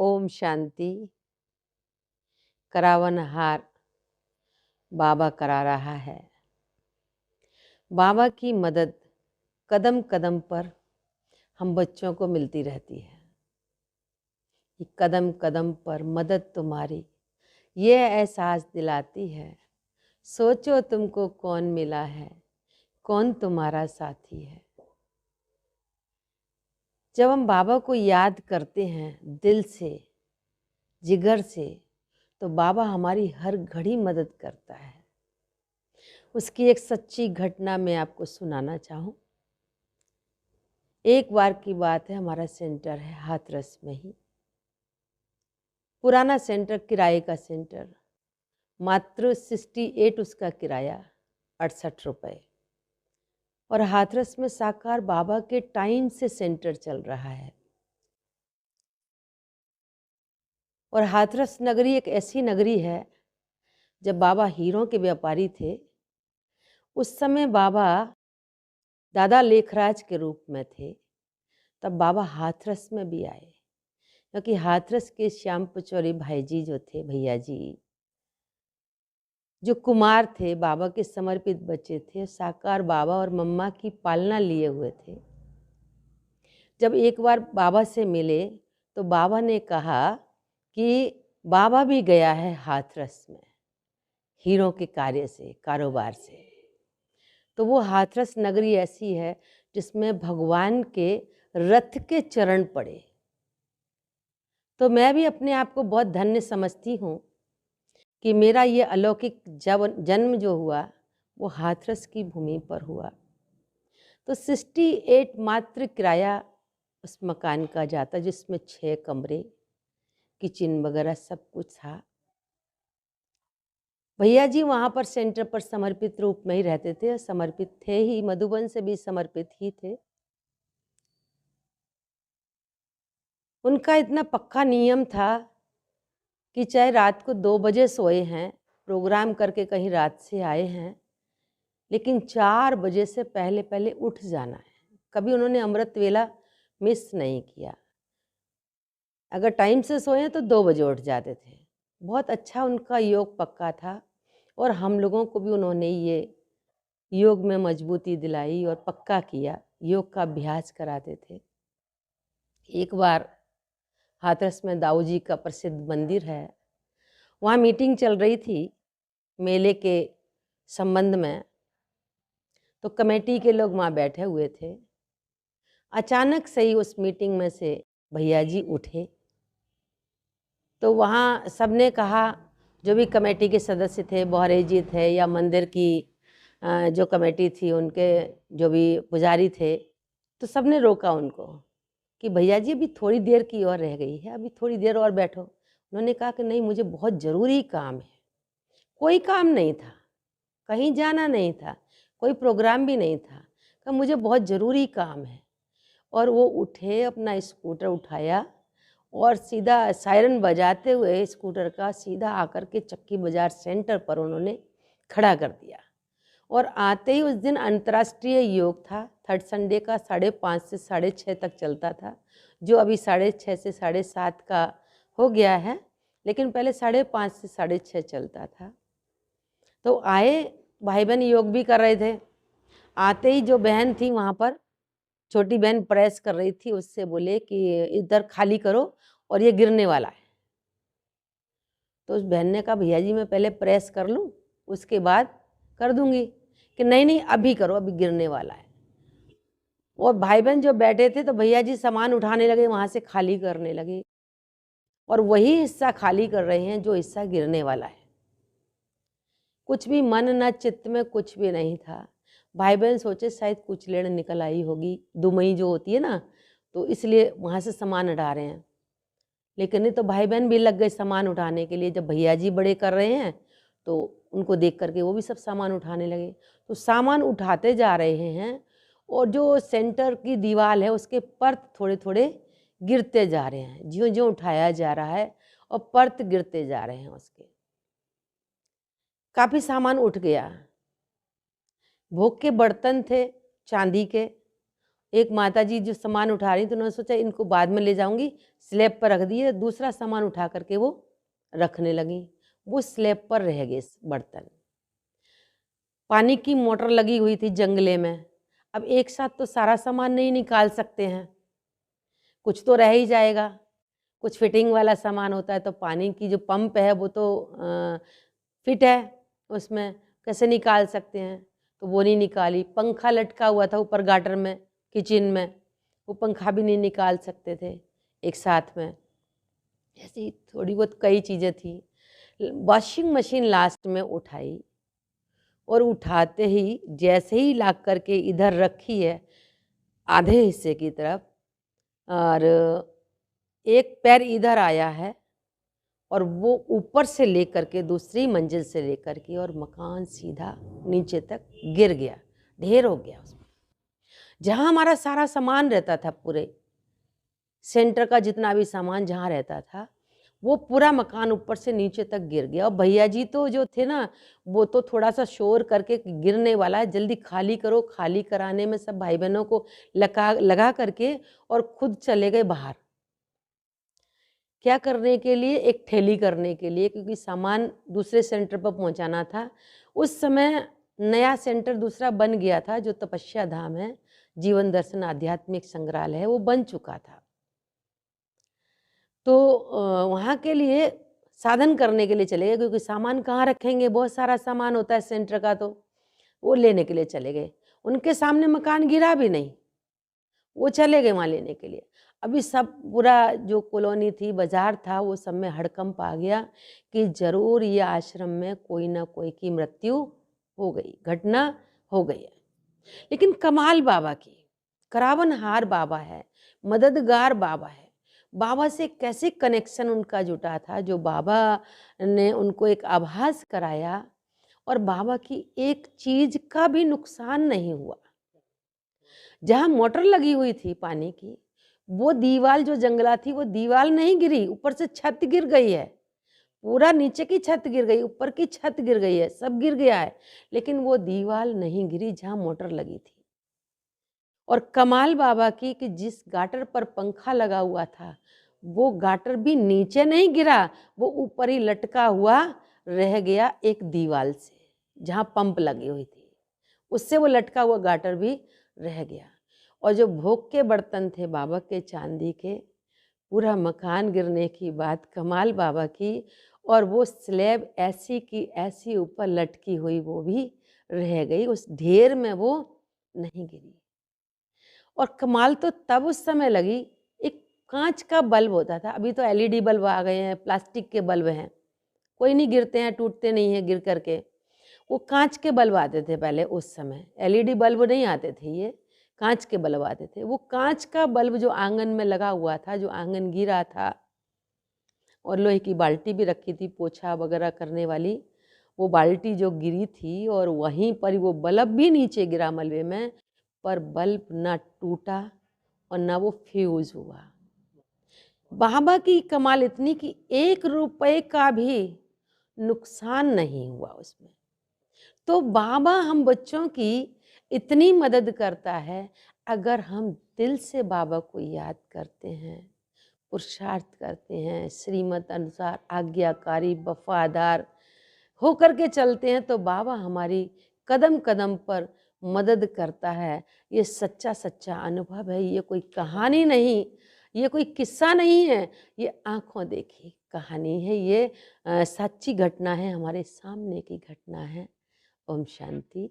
ओम शांति। करावनहार बाबा करा रहा है। बाबा की मदद कदम कदम पर हम बच्चों को मिलती रहती है। कि कदम कदम पर मदद तुम्हारी ये एहसास दिलाती है। सोचो तुमको कौन मिला है, कौन तुम्हारा साथी है। जब हम बाबा को याद करते हैं दिल से, जिगर से, तो बाबा हमारी हर घड़ी मदद करता है। उसकी एक सच्ची घटना मैं आपको सुनाना चाहूँ। एक बार की बात है, हमारा सेंटर है हाथरस में ही, पुराना सेंटर, किराए का सेंटर, मात्र 68 उसका किराया, 68 रुपये। और हाथरस में साकार बाबा के टाइम से सेंटर चल रहा है। और हाथरस नगरी एक ऐसी नगरी है, जब बाबा हीरों के व्यापारी थे, उस समय बाबा दादा लेखराज के रूप में थे। तब बाबा हाथरस में भी आए, क्योंकि हाथरस के श्याम पचौरी भाई जी जो थे, भैया जी, जो कुमार थे, बाबा के समर्पित बच्चे थे, साकार बाबा और मम्मा की पालना लिए हुए थे। जब एक बार बाबा से मिले तो बाबा ने कहा कि बाबा भी गया है हाथरस में हीरों के कार्य से, कारोबार से। तो वो हाथरस नगरी ऐसी है जिसमें भगवान के रथ के चरण पड़े। तो मैं भी अपने आप को बहुत धन्य समझती हूँ कि मेरा ये अलौकिक जन्म जो हुआ वो हाथरस की भूमि पर हुआ। तो 68 मात्र किराया उस मकान का जाता, जिसमें 6 कमरे, किचन वगैरह सब कुछ था। भैया जी वहाँ पर सेंटर पर समर्पित रूप में ही रहते थे, समर्पित थे ही, मधुबन से भी समर्पित ही थे। उनका इतना पक्का नियम था कि चाहे रात को 2 बजे सोए हैं, प्रोग्राम करके कहीं रात से आए हैं, लेकिन 4 बजे से पहले पहले उठ जाना है। कभी उन्होंने अमृत वेला मिस नहीं किया। अगर टाइम से सोए तो 2 बजे उठ जाते थे। बहुत अच्छा उनका योग पक्का था, और हम लोगों को भी उन्होंने ये योग में मजबूती दिलाई और पक्का किया, योग का अभ्यास कराते थे। एक बार हाथरस में दाऊ जी का प्रसिद्ध मंदिर है, वहाँ मीटिंग चल रही थी मेले के संबंध में। तो कमेटी के लोग वहाँ बैठे हुए थे। अचानक से ही उस मीटिंग में से भैया जी उठे। तो वहाँ सबने कहा, जो भी कमेटी के सदस्य थे, बौहरे जी थे या मंदिर की जो कमेटी थी उनके जो भी पुजारी थे, तो सबने रोका उनको कि भैया जी अभी थोड़ी देर की और रह गई है, अभी थोड़ी देर और बैठो। उन्होंने कहा कि नहीं, मुझे बहुत ज़रूरी काम है। कोई काम नहीं था, कहीं जाना नहीं था, कोई प्रोग्राम भी नहीं था, कहा मुझे बहुत ज़रूरी काम है। और वो उठे, अपना स्कूटर उठाया और सीधा सायरन बजाते हुए स्कूटर का सीधा आकर के चक्की बाज़ार सेंटर पर उन्होंने खड़ा कर दिया। और आते ही उस दिन अंतर्राष्ट्रीय योग था, थर्ड संडे का 5:30 से 6:30 तक चलता था, जो अभी 6:30 से 7:30 का हो गया है, लेकिन पहले 5:30 से 6:30 चलता था। तो आए, भाई बहन योग भी कर रहे थे। आते ही जो बहन थी वहाँ पर, छोटी बहन प्रेस कर रही थी, उससे बोले कि इधर खाली करो और ये गिरने वाला है। तो उस बहन ने कहा भैया जी मैं पहले प्रेस कर लूँ, उसके बाद कर दूंगी। कि नहीं नहीं अभी करो, अभी गिरने वाला है। और भाई बहन जो बैठे थे, तो भैया जी सामान उठाने लगे, वहाँ से खाली करने लगे, और वही हिस्सा खाली कर रहे हैं जो हिस्सा गिरने वाला है। कुछ भी मन न चित्त में कुछ भी नहीं था। भाई बहन सोचे शायद कुछ लेड़ निकल आई होगी, दुमई जो होती है ना, तो इसलिए वहाँ से सामान हटा रहे हैं। लेकिन नहीं, तो भाई बहन भी लग गए सामान उठाने के लिए। जब भैया जी बड़े कर रहे हैं तो उनको देख करके वो भी सब सामान उठाने लगे। तो सामान उठाते जा रहे हैं, और जो सेंटर की दीवार है उसके पर्त थोड़े थोड़े गिरते जा रहे हैं, ज्यों ज्यों उठाया जा रहा है, और पर्त गिरते जा रहे हैं उसके। काफ़ी सामान उठ गया। भोग के बर्तन थे चांदी के, एक माताजी जो सामान उठा रही थी, उन्होंने सोचा इनको बाद में ले जाऊंगी, स्लैब पर रख दिए, दूसरा सामान उठा करके वो रखने लगी। वो स्लैब पर रह गए बर्तन। पानी की मोटर लगी हुई थी जंगले में। अब एक साथ तो सारा सामान नहीं निकाल सकते हैं, कुछ तो रह ही जाएगा। कुछ फिटिंग वाला सामान होता है, तो पानी की जो पंप है वो तो फिट है, उसमें कैसे निकाल सकते हैं, तो वो नहीं निकाली। पंखा लटका हुआ था ऊपर गाटर में, किचन में, वो पंखा भी नहीं निकाल सकते थे एक साथ में। ऐसी थोड़ी बहुत कई चीज़ें थी। वॉशिंग मशीन लास्ट में उठाई, और उठाते ही जैसे ही ला करके इधर रखी है आधे हिस्से की तरफ, और एक पैर इधर आया है, और वो ऊपर से लेकर के दूसरी मंजिल से लेकर के और मकान सीधा नीचे तक गिर गया, ढेर हो गया उसमें। जहाँ हमारा सारा सामान रहता था, पूरे सेंटर का जितना भी सामान जहाँ रहता था, वो पूरा मकान ऊपर से नीचे तक गिर गया। और भैया जी तो जो थे ना, वो तो थोड़ा सा शोर करके गिरने वाला है, जल्दी खाली करो। खाली कराने में सब भाई बहनों को लगा करके और खुद चले गए बाहर। क्या करने के लिए? एक ठेली करने के लिए, क्योंकि सामान दूसरे सेंटर पर पहुंचाना था। उस समय नया सेंटर दूसरा बन गया था, जो तपस्या धाम है, जीवन दर्शन आध्यात्मिक संग्रहालय है, वो बन चुका था। तो वहाँ के लिए साधन करने के लिए चले गए, क्योंकि सामान कहाँ रखेंगे, बहुत सारा सामान होता है सेंटर का, तो वो लेने के लिए चले गए। उनके सामने मकान गिरा भी नहीं, वो चले गए वहाँ लेने के लिए। अभी सब पूरा जो कॉलोनी थी, बाजार था, वो सब में हड़कंप आ गया कि जरूर ये आश्रम में कोई ना कोई की मृत्यु हो गई, घटना हो गई है। लेकिन कमाल बाबा की, करावनहार बाबा है, मददगार बाबा है। बाबा से कैसे कनेक्शन उनका जुटा था, जो बाबा ने उनको एक आभास कराया, और बाबा की एक चीज का भी नुकसान नहीं हुआ। जहाँ मोटर लगी हुई थी पानी की, वो दीवाल जो जंगला थी, वो दीवाल नहीं गिरी, ऊपर से छत गिर गई है। पूरा नीचे की छत गिर गई, ऊपर की छत गिर गई है, सब गिर गया है, लेकिन वो दीवाल नहीं गिरी जहाँ मोटर लगी थी। और कमाल बाबा की कि जिस गाटर पर पंखा लगा हुआ था, वो गाटर भी नीचे नहीं गिरा, वो ऊपर ही लटका हुआ रह गया एक दीवाल से, जहाँ पंप लगी हुई थी, उससे वो लटका हुआ गाटर भी रह गया। और जो भोग के बर्तन थे बाबा के चांदी के, पूरा मकान गिरने की बात कमाल बाबा की, और वो स्लैब ऐसी की ऐसी ऊपर लटकी हुई वो भी रह गई, उस ढेर में वो नहीं गिरी। और कमाल तो तब उस समय लगी, एक कांच का बल्ब होता था, अभी तो एलईडी बल्ब आ गए हैं, प्लास्टिक के बल्ब हैं, कोई नहीं गिरते हैं, टूटते नहीं हैं गिर करके। वो कांच के बल्ब आते थे पहले, उस समय एलईडी बल्ब नहीं आते थे, ये कांच के बल्ब आते थे। वो कांच का बल्ब जो आंगन में लगा हुआ था, जो आंगन गिरा था, और लोहे की बाल्टी भी रखी थी पोछा वगैरह करने वाली, वो बाल्टी जो गिरी थी, और वहीं पर वो बल्ब भी नीचे गिरा मलबे में, पर बल्ब ना टूटा और ना वो फ्यूज हुआ। बाबा की कमाल इतनी कि 1 रुपए का भी नुकसान नहीं हुआ उसमें। तो बाबा हम बच्चों की इतनी मदद करता है, अगर हम दिल से बाबा को याद करते हैं, पुरुषार्थ करते हैं, श्रीमत अनुसार आज्ञाकारी वफादार होकर के चलते हैं, तो बाबा हमारी कदम कदम पर मदद करता है। ये सच्चा सच्चा अनुभव है, ये कोई कहानी नहीं, ये कोई किस्सा नहीं है, ये आंखों देखी कहानी है, ये सच्ची घटना है, हमारे सामने की घटना है। ओम शांति।